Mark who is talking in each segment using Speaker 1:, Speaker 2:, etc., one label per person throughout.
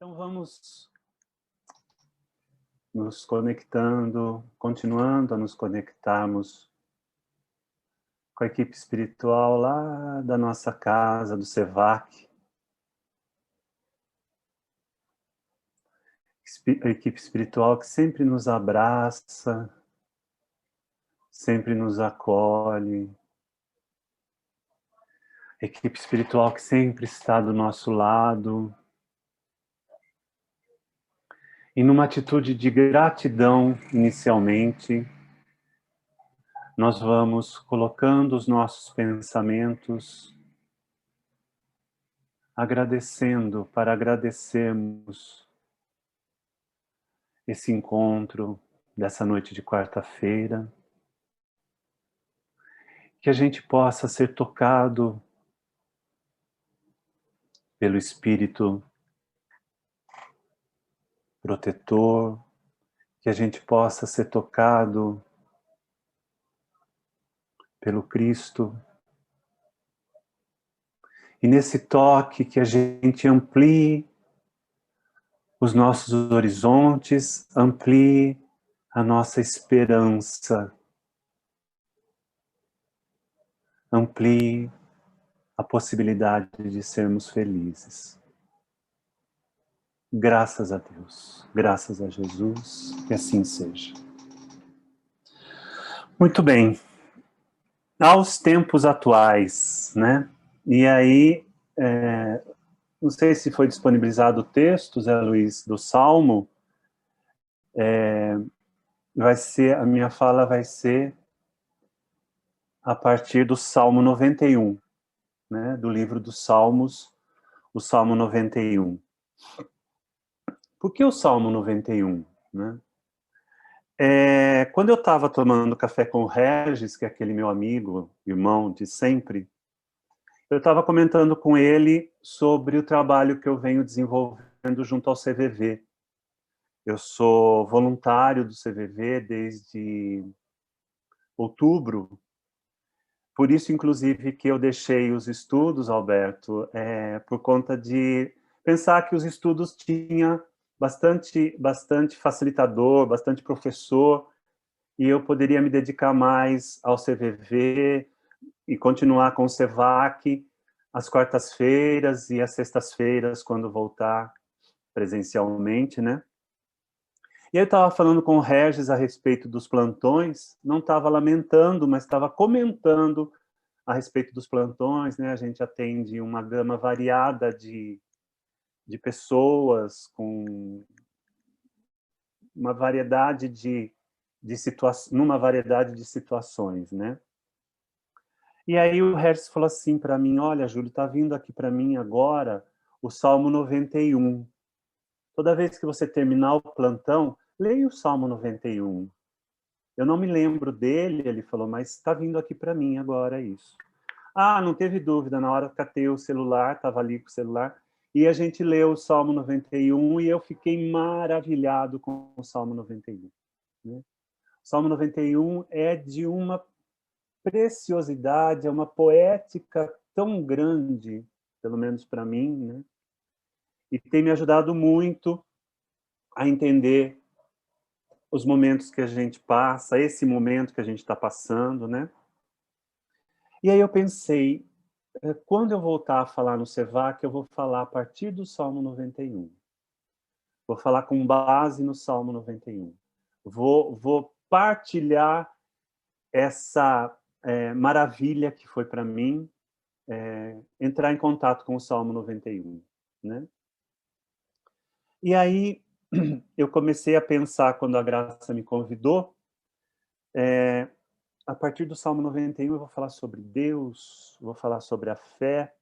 Speaker 1: Então vamos nos conectando, continuando a nos conectarmos com a equipe espiritual lá da nossa casa, do SEVAC. A equipe espiritual que sempre nos abraça, sempre nos acolhe. A equipe espiritual que sempre está do nosso lado. E numa atitude de gratidão, inicialmente, nós vamos colocando os nossos pensamentos, agradecendo, para agradecermos esse encontro dessa noite de quarta-feira, que a gente possa ser tocado pelo Espírito protetor, que a gente possa ser tocado pelo Cristo. E nesse toque que a gente amplie os nossos horizontes, amplie a nossa esperança, amplie a possibilidade de sermos felizes. Graças a Deus, graças a Jesus, que assim seja. Muito bem. Aos tempos atuais, né? E aí, não sei se foi disponibilizado o texto, Zé Luiz, do Salmo. A minha fala vai ser a partir do Salmo 91, né? Do livro dos Salmos, o Salmo 91. Por que o Salmo 91, né? Quando eu estava tomando café com o Regis, que é aquele meu amigo, irmão de sempre, eu estava comentando com ele sobre o trabalho que eu venho desenvolvendo junto ao CVV. Eu sou voluntário do CVV desde outubro, por isso, inclusive, que eu deixei os estudos, Alberto, por conta de pensar que os estudos tinha bastante facilitador, bastante professor, e eu poderia me dedicar mais ao CVV e continuar com o SEVAC às quartas-feiras e às sextas-feiras, quando voltar presencialmente, né? E eu estava falando com o Regis a respeito dos plantões, não estava lamentando, mas estava comentando a respeito dos plantões, né? A gente atende uma gama variada de pessoas, com uma variedade numa variedade de situações, né? E aí o Regis falou assim para mim, olha, Júlio, está vindo aqui para mim agora o Salmo 91. Toda vez que você terminar o plantão, leia o Salmo 91. Eu não me lembro dele, ele falou, mas está vindo aqui para mim agora isso. Ah, não teve dúvida, na hora que catei o celular, estava ali com o celular, e a gente leu o Salmo 91 e eu fiquei maravilhado com o Salmo 91. Né? O Salmo 91 é de uma preciosidade, é uma poética tão grande, pelo menos para mim, né? E tem me ajudado muito a entender os momentos que a gente passa, esse momento que a gente está passando, né? E aí eu pensei, quando eu voltar a falar no SEVAC, eu vou falar a partir do Salmo 91. Vou falar com base no Salmo 91. Vou partilhar essa maravilha que foi para mim entrar em contato com o Salmo 91, né? E aí eu comecei a pensar, quando a Graça me convidou, a partir do Salmo 91 eu vou falar sobre Deus, vou falar sobre a fé.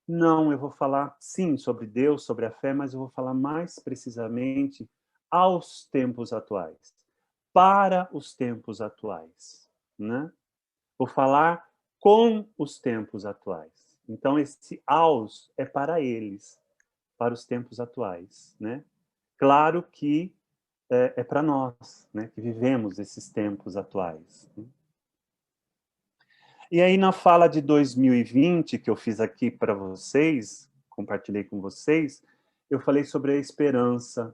Speaker 1: Não, eu vou falar, sim, sobre Deus, sobre a fé, mas eu vou falar mais precisamente aos tempos atuais, para os tempos atuais, né? Vou falar com os tempos atuais. Então, esse aos é para eles, para os tempos atuais, né? Claro que é para nós, né, que vivemos esses tempos atuais. Né? E aí, na fala de 2020, que eu fiz aqui para vocês, compartilhei com vocês, eu falei sobre a esperança,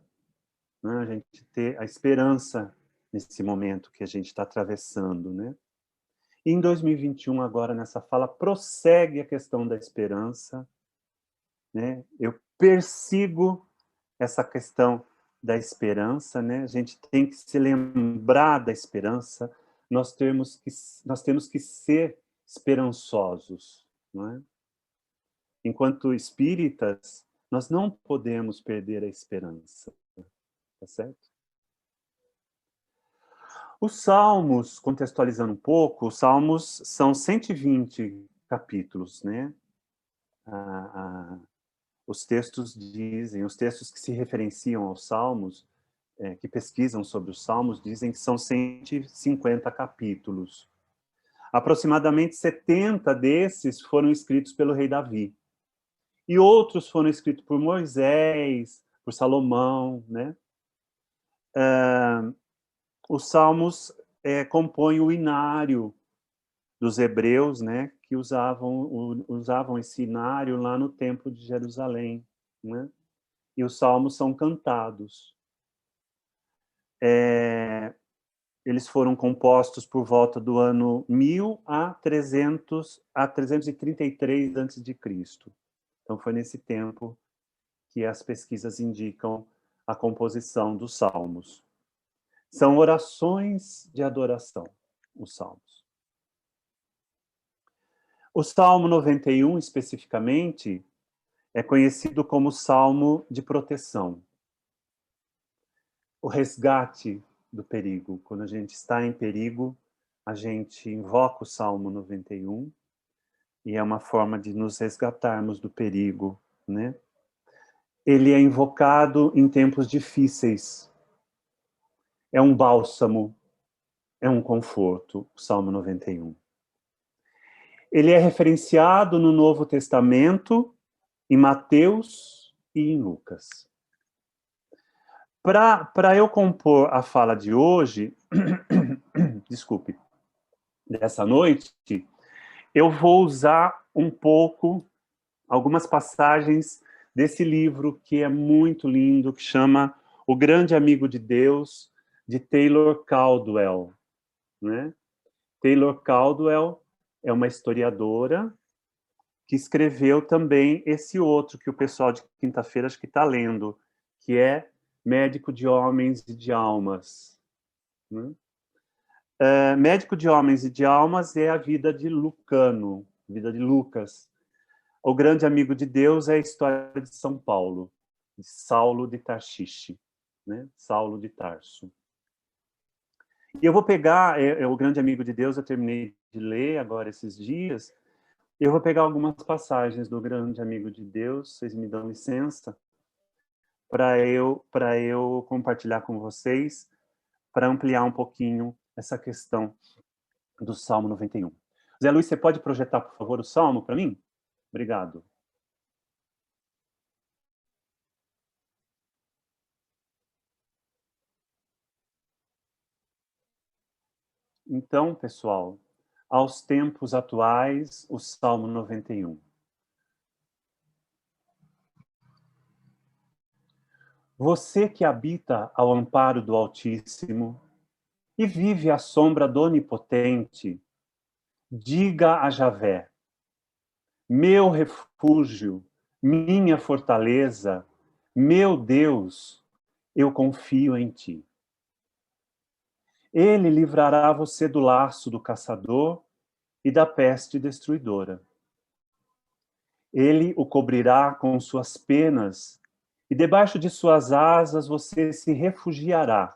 Speaker 1: né? A gente ter a esperança nesse momento que a gente está atravessando, né? E em 2021, agora, nessa fala, prossegue a questão da esperança, né? Eu persigo essa questão da esperança, né? A gente tem que se lembrar da esperança, nós temos que ser esperançosos, não é? Enquanto espíritas, nós não podemos perder a esperança, tá certo? Os Salmos, contextualizando um pouco, os Salmos são 120 capítulos, né? Os textos dizem, os textos que se referenciam aos Salmos, que pesquisam sobre os Salmos, dizem que são 150 capítulos. Aproximadamente 70 desses foram escritos pelo rei Davi. E outros foram escritos por Moisés, por Salomão, né? Os Salmos compõem o inário dos hebreus, né? Que usavam esse inário lá no Templo de Jerusalém, né? E os Salmos são cantados. Eles foram compostos por volta do ano 1000 a 333 a.C. Então foi nesse tempo que as pesquisas indicam a composição dos salmos. São orações de adoração, os salmos. O Salmo 91, especificamente, é conhecido como Salmo de proteção. O resgate do perigo. Quando a gente está em perigo, a gente invoca o Salmo 91 e é uma forma de nos resgatarmos do perigo, né? Ele é invocado em tempos difíceis. É um bálsamo, é um conforto, o Salmo 91. Ele é referenciado no Novo Testamento, em Mateus e em Lucas. Para eu compor a fala de hoje, desculpe, dessa noite, eu vou usar um pouco, algumas passagens desse livro que é muito lindo, que chama O Grande Amigo de Deus, de Taylor Caldwell, né? Taylor Caldwell é uma historiadora que escreveu também esse outro que o pessoal de quinta-feira acho que está lendo, que é Médico de Homens e de Almas. Né? Médico de Homens e de Almas é a vida de Lucano, vida de Lucas. O Grande Amigo de Deus é a história de São Paulo, de Saulo de Tarshish, né? Saulo de Tarso. E eu vou pegar, O Grande Amigo de Deus, eu terminei de ler agora esses dias, eu vou pegar algumas passagens do Grande Amigo de Deus, vocês me dão licença, para eu compartilhar com vocês, para ampliar um pouquinho essa questão do Salmo 91. Zé Luiz, você pode projetar, por favor, o Salmo para mim? Obrigado. Então, pessoal, aos tempos atuais, o Salmo 91. Você que habita ao amparo do Altíssimo e vive à sombra do Onipotente, diga a Javé: meu refúgio, minha fortaleza, meu Deus, eu confio em ti. Ele livrará você do laço do caçador e da peste destruidora. Ele o cobrirá com suas penas e debaixo de suas asas você se refugiará.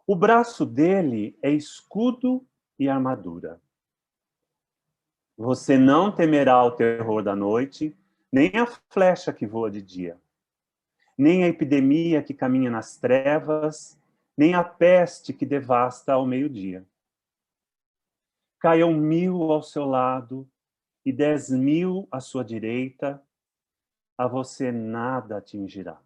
Speaker 1: O braço dele é escudo e armadura. Você não temerá o terror da noite, nem a flecha que voa de dia, nem a epidemia que caminha nas trevas, nem a peste que devasta ao meio-dia. Caiam 1000 ao seu lado e 10.000 à sua direita, a você nada atingirá.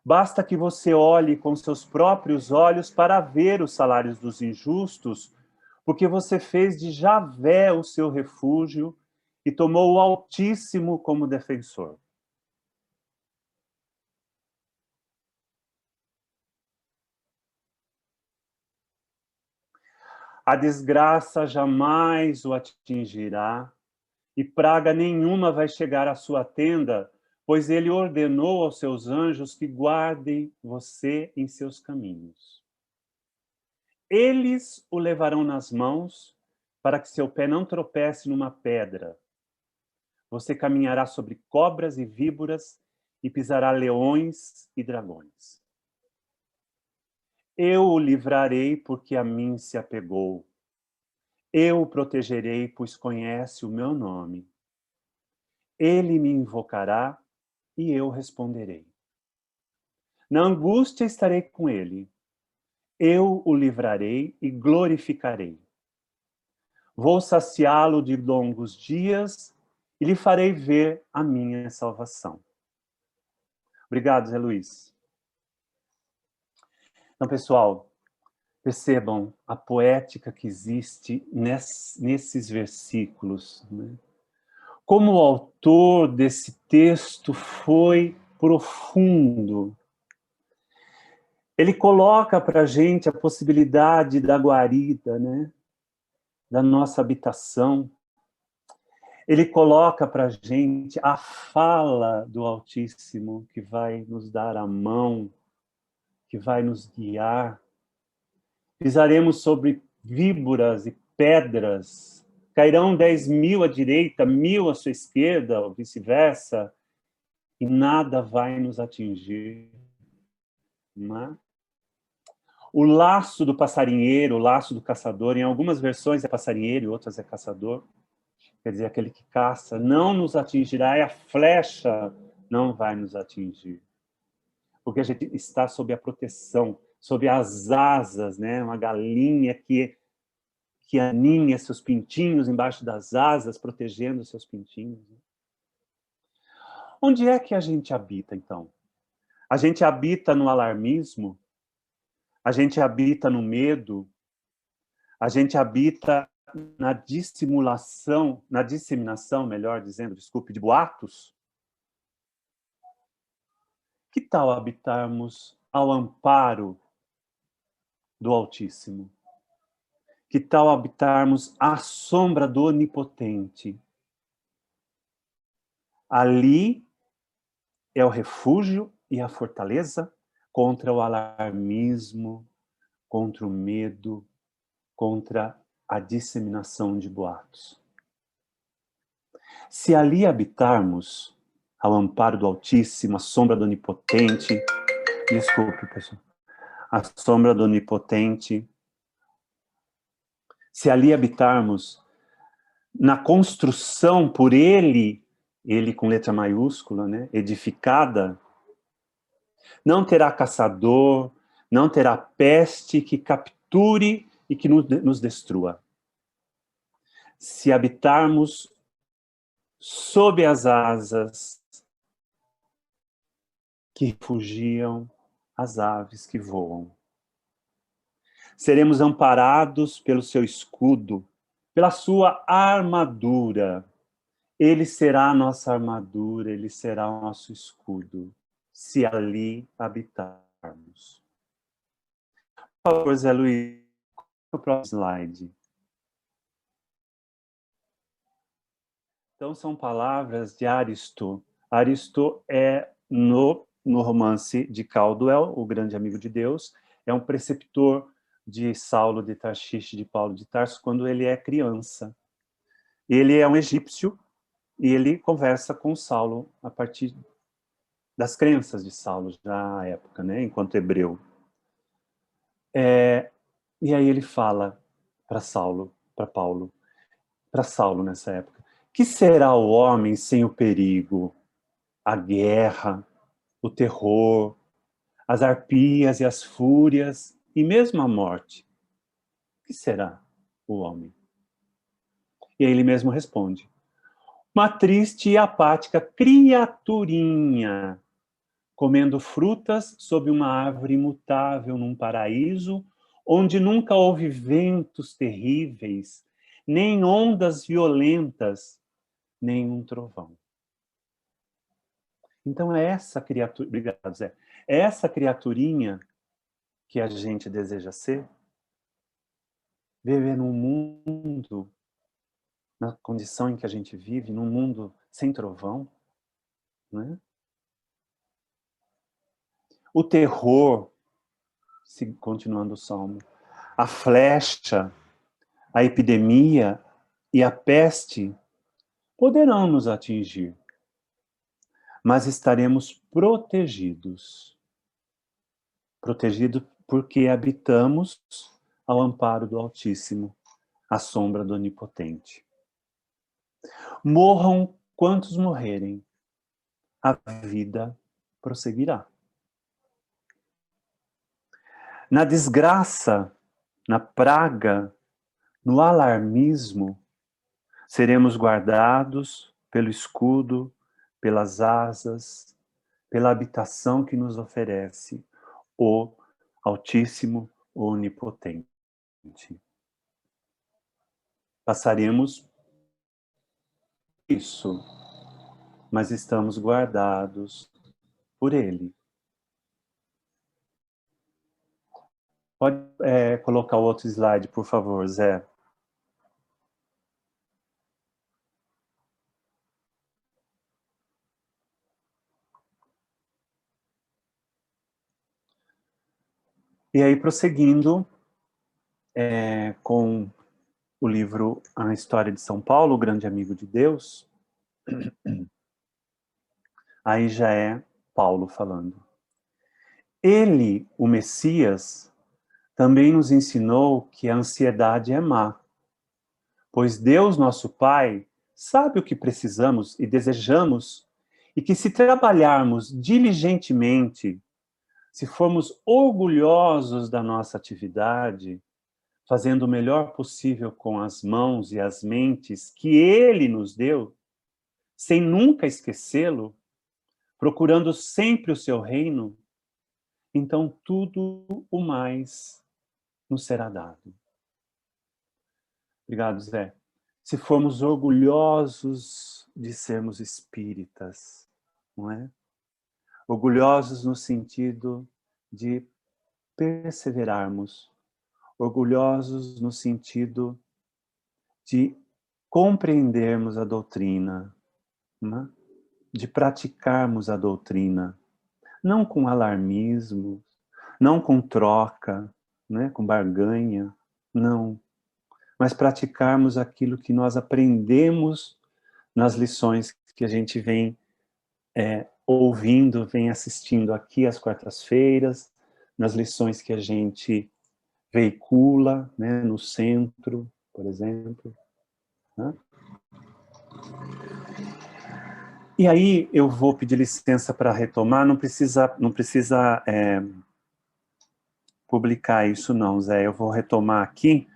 Speaker 1: Basta que você olhe com seus próprios olhos para ver os salários dos injustos, porque você fez de Javé o seu refúgio e tomou o Altíssimo como defensor. A desgraça jamais o atingirá, e praga nenhuma vai chegar à sua tenda, pois ele ordenou aos seus anjos que guardem você em seus caminhos. Eles o levarão nas mãos, para que seu pé não tropece numa pedra. Você caminhará sobre cobras e víboras e pisará leões e dragões. Eu o livrarei porque a mim se apegou. Eu o protegerei, pois conhece o meu nome. Ele me invocará e eu responderei. Na angústia estarei com ele. Eu o livrarei e glorificarei. Vou saciá-lo de longos dias e lhe farei ver a minha salvação. Obrigado, Zé Luiz. Então, pessoal, percebam a poética que existe nesses versículos, né? Como o autor desse texto foi profundo. Ele coloca para a gente a possibilidade da guarida, né? Da nossa habitação. Ele coloca para a gente a fala do Altíssimo, que vai nos dar a mão, que vai nos guiar. Pisaremos sobre víboras e pedras, cairão 10.000 à direita, 1.000 à sua esquerda, ou vice-versa, e nada vai nos atingir. Não é? O laço do passarinheiro, o laço do caçador, em algumas versões é passarinheiro, em outras é caçador, quer dizer, aquele que caça, não nos atingirá, e a flecha não vai nos atingir. Porque a gente está sob a proteção, sob as asas, né? Uma galinha que aninha seus pintinhos embaixo das asas, protegendo seus pintinhos. Onde é que a gente habita, então? A gente habita no alarmismo? A gente habita no medo? A gente habita na dissimulação, na disseminação, melhor dizendo, desculpe, de boatos? Que tal habitarmos ao amparo do Altíssimo? Que tal habitarmos à sombra do Onipotente? Ali é o refúgio e a fortaleza contra o alarmismo, contra o medo, contra a disseminação de boatos. Se ali habitarmos ao amparo do Altíssimo, a sombra do Onipotente, desculpe, pessoal, a sombra do Onipotente, se ali habitarmos na construção por ele com letra maiúscula, né, edificada, não terá caçador, não terá peste que capture e que nos destrua. Se habitarmos sob as asas que refugiam as aves que voam. Seremos amparados pelo seu escudo, pela sua armadura. Ele será a nossa armadura, ele será o nosso escudo, se ali habitarmos. Por favor, Zé Luiz, o próximo slide. Então, são palavras de Aristo. Aristo é, no romance de Caldwell, o grande amigo de Deus, é um preceptor de Saulo de Tarshish, de Paulo de Tarso, quando ele é criança. Ele é um egípcio e ele conversa com Saulo a partir das crenças de Saulo, já à época, né, enquanto hebreu. E aí ele fala para Saulo, para Saulo nessa época: que será o homem sem o perigo, a guerra, o terror, as arpias e as fúrias, e mesmo a morte? O que será o homem? E aí ele mesmo responde: uma triste e apática criaturinha, comendo frutas sob uma árvore imutável num paraíso, onde nunca houve ventos terríveis, nem ondas violentas, nem um trovão. Então é essa criatura, obrigado, Zé, é essa criaturinha que a gente deseja ser? viver num mundo, na condição em que a gente vive, num mundo sem trovão, né? O terror, continuando o Salmo, a flecha, a epidemia e a peste poderão nos atingir, mas estaremos protegidos. Protegidos porque habitamos ao amparo do Altíssimo, à sombra do Onipotente. Morram quantos morrerem, a vida prosseguirá. Na desgraça, na praga, no alarmismo, seremos guardados pelo escudo, pelas asas, pela habitação que nos oferece o Altíssimo, Onipotente. Passaremos isso, mas estamos guardados por Ele. Pode colocar o outro slide, por favor, Zé. E aí, prosseguindo com o livro A História de São Paulo, o Grande Amigo de Deus, aí já é Paulo falando. Ele, o Messias, também nos ensinou que a ansiedade é má, pois Deus, nosso Pai, sabe o que precisamos e desejamos, e que se trabalharmos diligentemente, se formos orgulhosos da nossa atividade, fazendo o melhor possível com as mãos e as mentes que Ele nos deu, sem nunca esquecê-lo, procurando sempre o seu reino, então tudo o mais nos será dado. Obrigado, Zé. Se formos orgulhosos de sermos espíritas, não é? Orgulhosos no sentido de perseverarmos, orgulhosos no sentido de compreendermos a doutrina, né? De praticarmos a doutrina, não com alarmismo, não com troca, né? Com barganha, não, mas praticarmos aquilo que nós aprendemos nas lições que a gente vem ouvindo, vem assistindo aqui às quartas-feiras, nas lições que a gente veicula, né, no centro, por exemplo. Né? E aí eu vou pedir licença para retomar, não precisa publicar isso não, Zé, eu vou retomar aqui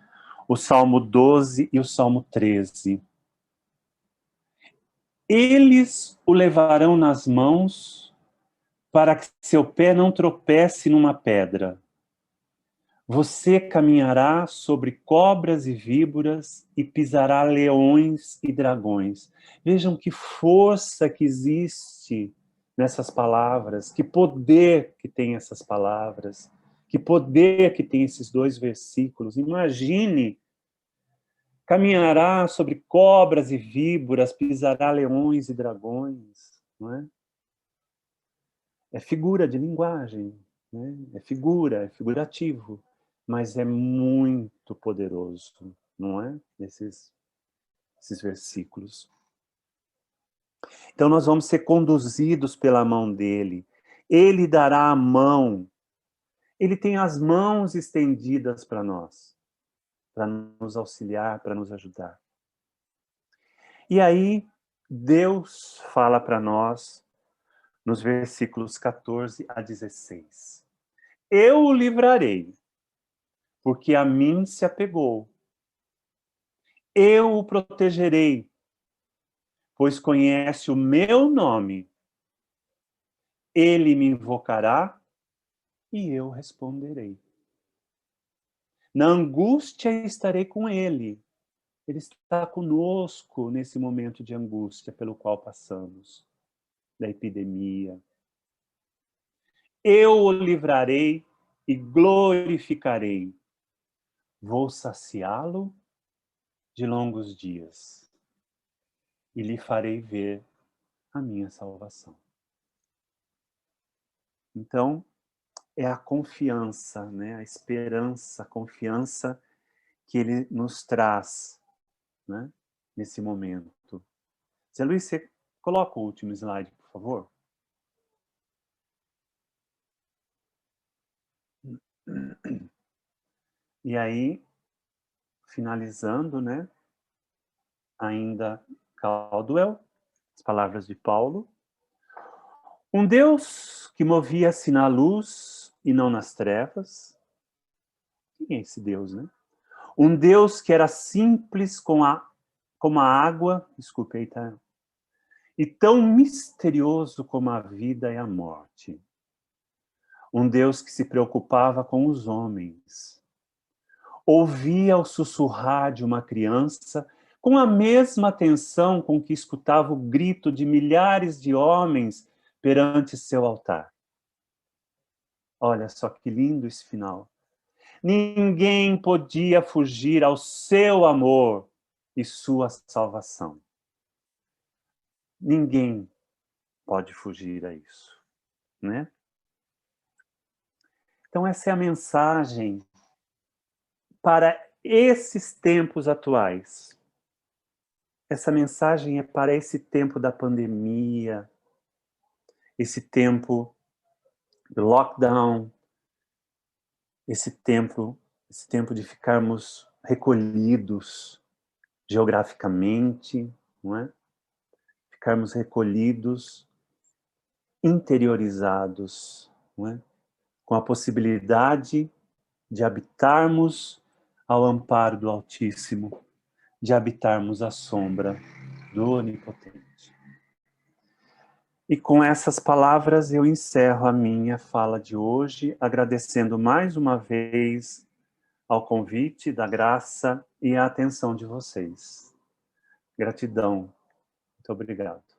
Speaker 1: o Salmo 12 e o Salmo 13. Eles o levarão nas mãos para que seu pé não tropece numa pedra. Você caminhará sobre cobras e víboras e pisará leões e dragões. Vejam que força que existe nessas palavras, que poder que tem essas palavras, que poder que tem esses dois versículos. Imagine, caminhará sobre cobras e víboras, pisará leões e dragões, não é? É figura de linguagem, né? É figurativo, mas é muito poderoso, não é? Esses versículos. Então nós vamos ser conduzidos pela mão dele. Ele dará a mão. Ele tem as mãos estendidas para nós, para nos auxiliar, para nos ajudar. E aí Deus fala para nós nos versículos 14 a 16. Eu o livrarei, porque a mim se apegou. Eu o protegerei, pois conhece o meu nome. Ele me invocará e eu responderei. Na angústia estarei com ele. Ele está conosco nesse momento de angústia pelo qual passamos, da epidemia. Eu o livrarei e glorificarei. vou saciá-lo de longos dias e lhe farei ver a minha salvação. Então, é a confiança, né? A esperança, a confiança que ele nos traz, né? Nesse momento. Zé Luiz, você coloca o último slide, por favor? E aí, finalizando, né? Ainda Caldwell, as palavras de Paulo. Um Deus que movia-se na luz e não nas trevas. Quem é esse Deus, né? Um Deus que era simples como a água, desculpe aí, tá? E tão misterioso como a vida e a morte. Um Deus que se preocupava com os homens. Ouvia o sussurrar de uma criança com a mesma atenção com que escutava o grito de milhares de homens perante seu altar. Olha só que lindo esse final. Ninguém podia fugir ao seu amor e sua salvação. Ninguém pode fugir a isso, né? Então essa é a mensagem para esses tempos atuais. Essa mensagem é para esse tempo da pandemia, esse tempo do lockdown, esse tempo de ficarmos recolhidos geograficamente, não é? Ficarmos recolhidos, interiorizados, não é? Com a possibilidade de habitarmos ao amparo do Altíssimo, de habitarmos à sombra do Onipotente. E com essas palavras eu encerro a minha fala de hoje, agradecendo mais uma vez ao convite da graça e a atenção de vocês. Gratidão. Muito obrigado.